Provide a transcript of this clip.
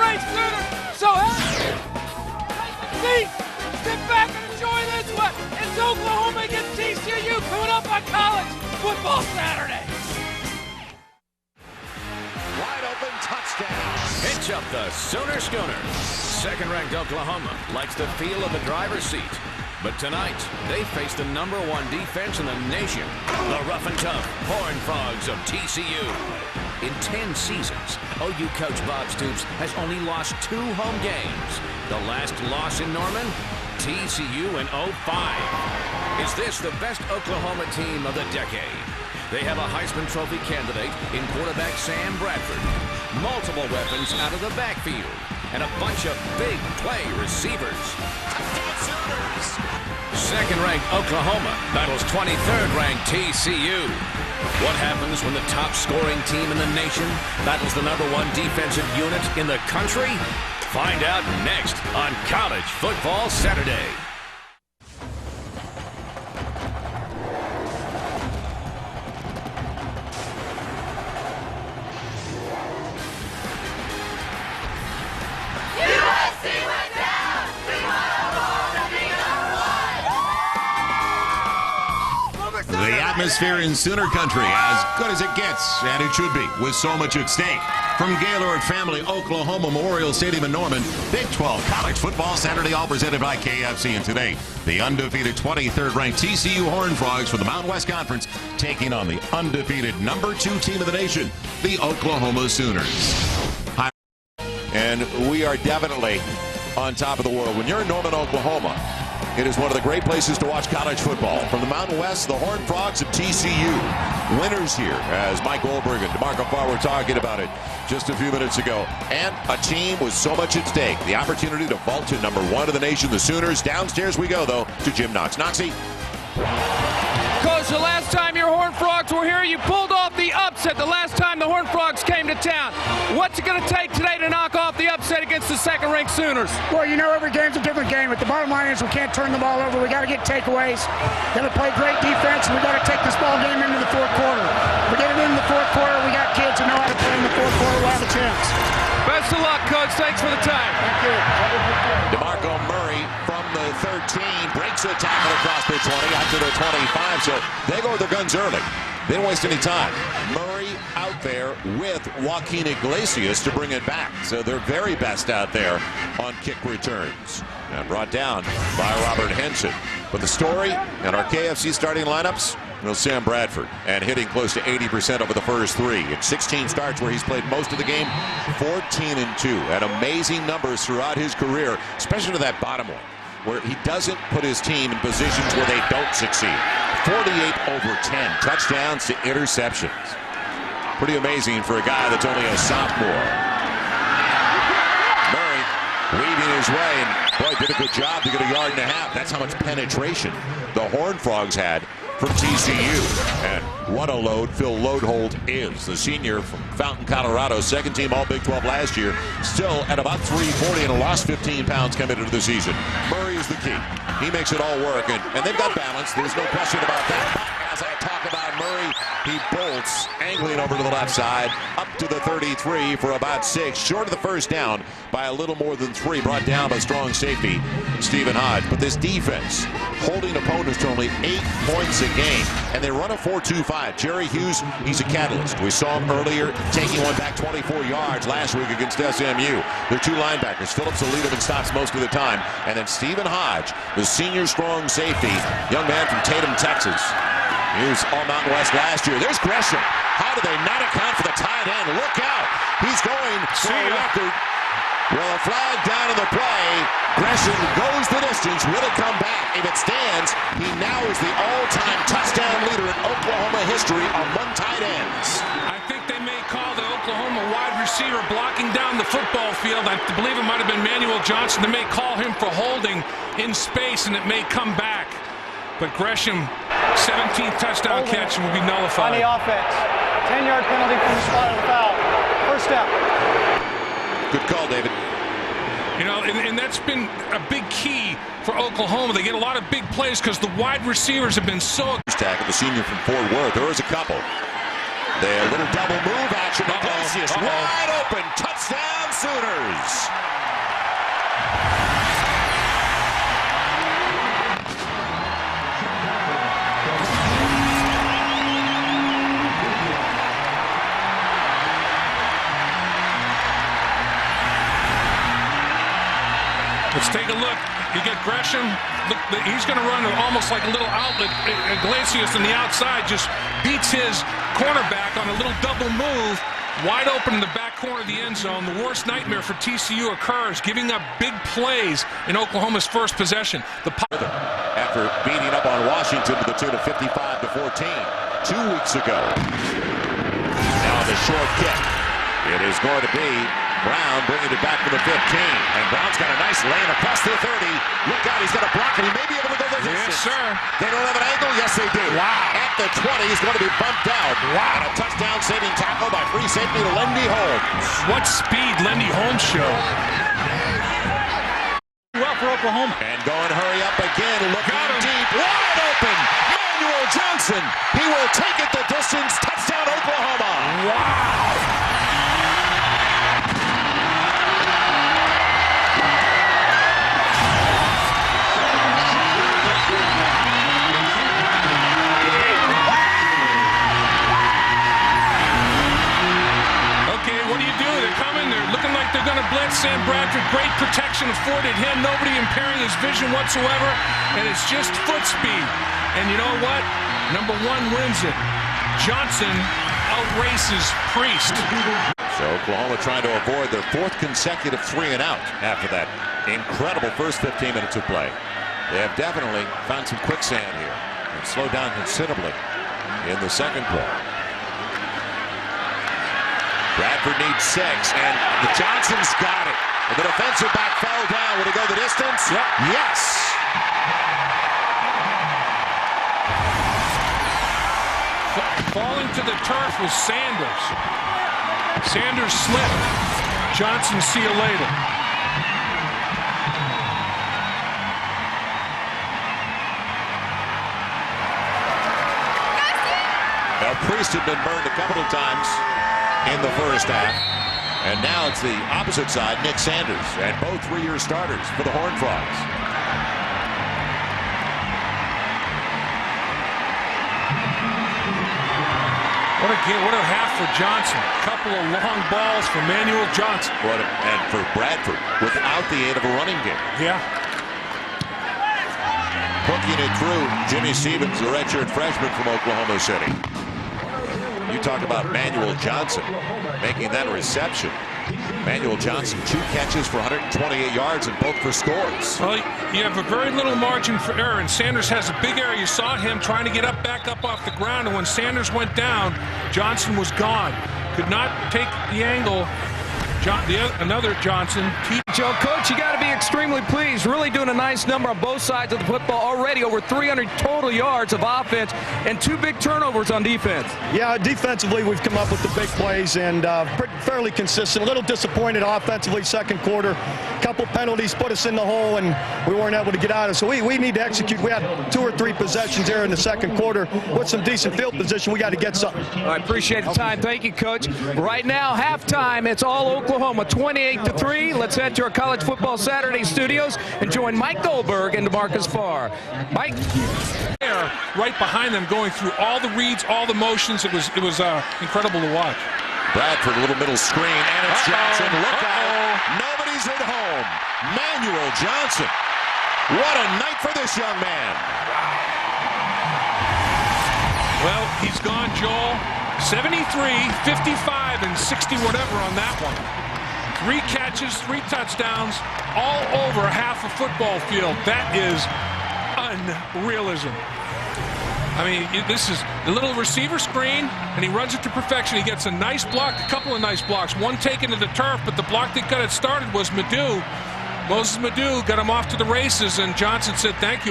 second-rate Sooners so happy. Take a seat, sit back and enjoy this one. It's Oklahoma against TCU coming up on College Football Saturday. Wide open touchdown. Pitch up the Sooner Schooner. Second-ranked Oklahoma likes the feel of the driver's seat. But tonight, they face the #1 defense in the nation, the rough and tough Horned Frogs of TCU. In 10 seasons, OU coach Bob Stoops has only lost 2 home games. The last loss in Norman, TCU in 05. Is this the best Oklahoma team of the decade? They have a Heisman Trophy candidate in quarterback Sam Bradford, multiple weapons out of the backfield, and a bunch of big play receivers. Second-ranked Oklahoma battles 23rd-ranked TCU. What happens when the top-scoring team in the nation battles the #1 defensive unit in the country? Find out next on College Football Saturday. The atmosphere in Sooner Country, as good as it gets, and it should be, with so much at stake. From Gaylord Family Oklahoma Memorial Stadium in Norman, Big 12 College Football Saturday, all presented by KFC. And today, the undefeated 23rd-ranked TCU Horned Frogs from the Mountain West Conference taking on the undefeated #2 team of the nation, the Oklahoma Sooners. And we are definitely on top of the world. When you're in Norman, Oklahoma, it is one of the great places to watch college football. From the Mountain West, the Horned Frogs of TCU. Winners here, as Mike Goldberg and DeMarco Farr were talking about it just a few minutes ago. And a team with so much at stake. The opportunity to vault to #1 of the nation, the Sooners. Downstairs we go, though, to Jim Knox. Knoxy. Coach, the last time your Horned Frogs were here, you pulled off the upset the last time the Horned Frogs came to town. What's it going to take today to knock off the upset against the second-ranked Sooners? Well, you know, every game's a different game, but the bottom line is we can't turn the ball over. We got to get takeaways. Got to play great defense, and we got to take this ball game into the fourth quarter. If we get it into the fourth quarter, we got kids who know how to play in the fourth quarter. We'll have a chance. Best of luck, Coach. Thanks for the time. Thank you. DeMarco Murray from the 13 breaks a tackle across the 20 out to the 25. So they go with their guns early. They don't waste any time. Murray out there with Joaquin Iglesias to bring it back. So they're very best out there on kick returns. And brought down by Robert Henson. But the story and our KFC starting lineups, Sam Bradford, and hitting close to 80% over the first 3. In 16 starts where he's played most of the game, 14-2. And amazing numbers throughout his career, especially to that bottom one, where he doesn't put his team in positions where they don't succeed. 48/10, touchdowns to interceptions. Pretty amazing for a guy that's only a sophomore. Murray weaving his way, and boy, did a good job to get 1.5 yards. That's how much penetration the Horned Frogs had from TCU. And what a load Phil Loadhold is. The senior from Fountain, Colorado, second team All Big 12 last year, still at about 340 and lost 15 pounds coming into the season. Murray is the key. He makes it all work, and they've got balance. There's no question about that. But as I talk about Murray, he bolts, angling over to the left side, up to the 33 for about 6, short of the first down by a little more than 3, brought down by strong safety Stephen Hodge. But this defense holding opponents to only 8 points a game, and they run a 4-2-5. Jerry Hughes, he's a catalyst. We saw him earlier taking one back 24 yards last week against SMU. Their 2 linebackers. Phillips will lead him and stops most of the time. And then Stephen Hodge, the senior strong safety, young man from Tatum, Texas. He was all Mountain West last year. There's Gresham. How do they not account for the tight end? Look out. He's going for a record. Well, a flag down in the play. Gresham goes the distance. Will it come back? If it stands, he now is the all-time touchdown leader in Oklahoma history among tight ends. I think they may call the Oklahoma wide receiver blocking down the football field. I believe it might have been Manuel Johnson. They may call him for holding in space, and it may come back. But Gresham, 17th touchdown catch, will be nullified. On the offense. 10-yard penalty from the spot of the foul. First down. Good call, David. You know, and that's been a big key for Oklahoma. They get a lot of big plays because the wide receivers have been so... Tackle, the senior from Fort Worth. There was a couple. There, a little double move action. Iglesias wide open. Touchdown, Sooners. Let's take a look. You get Gresham. Look, he's going to run almost like a little outlet. Iglesias on the outside just beats his cornerback on a little double move. Wide open in the back corner of the end zone. The worst nightmare for TCU occurs, giving up big plays in Oklahoma's first possession. After beating up on Washington to the tune of 55-14 2 weeks ago. Now the short kick. It is going to be Brown bringing it back to the 15. And Brown's got a nice lane across the 30. Look out, he's got a block, and he may be able to go the distance. Yes, sir. They don't have an angle? Yes, they do. Wow. At the 20, he's going to be bumped out. Wow. And a touchdown-saving tackle by free safety to Lendy Holmes. What speed Lendy Holmes showed. Well for Oklahoma. And going hurry up again, looking deep, wide open. Manuel Johnson. He will take it the distance. Touchdown, Oklahoma. Wow. They're going to blitz Sam Bradford. Great protection afforded him. Nobody impairing his vision whatsoever. And it's just foot speed. And you know what? Number one wins it. Johnson outraces Priest. So Oklahoma trying to avoid their fourth consecutive 3-and-out after that incredible first 15 minutes of play. They have definitely found some quicksand here and slowed down considerably in the second quarter. Bradford needs 6, and the Johnson's got it. And the defensive back fell down. Will he go the distance? Yep. Yes. Falling to the turf was Sanders. Sanders slipped. Johnson, see you later. Now, Priest had been burned a couple of times in the first half, and now it's the opposite side, Nick Sanders, and both 3-year starters for the Horned Frogs. What a half for Johnson. Couple of long balls for Manuel Johnson. And for Bradford, without the aid of a running game. Yeah. Hooking it through, Jimmy Stevens, the redshirt freshman from Oklahoma City. You talk about Manuel Johnson making that reception. Manuel Johnson, 2 catches for 128 yards and both for scores. Well, you have a very little margin for error, and Sanders has a big error. You saw him trying to get back up off the ground, and when Sanders went down, Johnson was gone. Could not take the angle. Another Johnson. Joe, Coach, you got to be extremely pleased. Really doing a nice number on both sides of the football already. Over 300 total yards of offense and 2 big turnovers on defense. Yeah, defensively, we've come up with the big plays and fairly consistent. A little disappointed offensively second quarter. Couple penalties put us in the hole, and we weren't able to get out of it. So we need to execute. We had 2 or 3 possessions there in the second quarter. With some decent field position, we got to get something. I appreciate the time. Thank you, Coach. Right now, halftime, it's all Oklahoma, 28-3. Let's head to our College Football Saturday studios and join Mike Goldberg and DeMarcus Farr. Mike. Right behind them, going through all the reads, all the motions. It was incredible to watch. Bradford, a little middle screen, and it's Johnson. Look out. Nobody's at home. Manuel Johnson. What a night for this young man. Well, he's gone, Joel. 73, 55, and 60 whatever on that one. 3 catches, 3 touchdowns, all over half a football field. That is unrealism. I mean, this is a little receiver screen, and he runs it to perfection. He gets a nice block, a couple of nice blocks. One taken to the turf, but the block that got it started was Madu. Moses Madu got him off to the races, and Johnson said, thank you.